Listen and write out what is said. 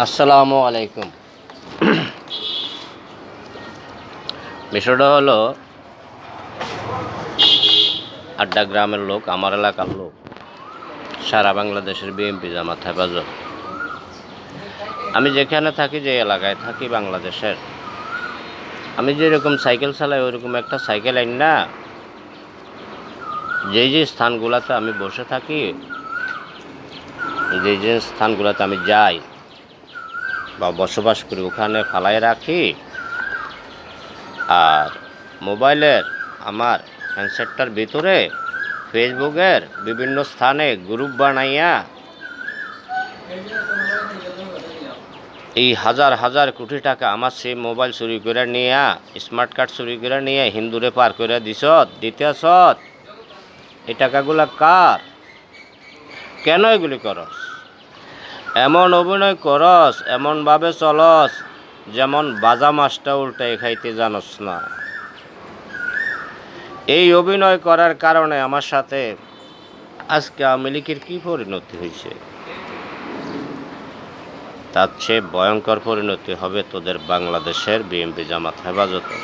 আসসালামু আলাইকুম। বিষয়টা হলো, আড্ডা গ্রামের লোক, আমার এলাকার লোক, সারা বাংলাদেশের বিএনপি জামাত হেফাজত। আমি যেখানে থাকি, যে এলাকায় থাকি বাংলাদেশের, আমি যেরকম সাইকেল চালাই ওইরকম একটা সাইকেল আইন না, যে স্থানগুলোতে আমি বসে থাকি, যে স্থানগুলোতে আমি যাই বা বসবাস করি, ওখানে ফালাই রাখি। আর মোবাইলের আমার হ্যান্ডসেটটার ভিতরে ফেসবুকের বিভিন্ন স্থানে গ্রুপ বানাইয়া এই হাজার হাজার কোটি টাকা আমার সেই মোবাইল চুরি করে নিয়ে, স্মার্ট কার্ড চুরি করে নিয়ে হিন্দুরে পার করে দিতেছ। এই টাকাগুলা কার? কেন এগুলি করস? এমন অভিনয় করস, এমনভাবে চলস যেমন বাজা মাছটা উল্টাই খাইতে জানস না। এই অভিনয় করার কারণে আমার সাথে আজকে আওয়ামী লীগের কী পরিণতি হয়েছে, তার চেয়ে ভয়ঙ্কর পরিণতি হবে তোদের বাংলাদেশের বিএনপি জামাত হেফাজতের।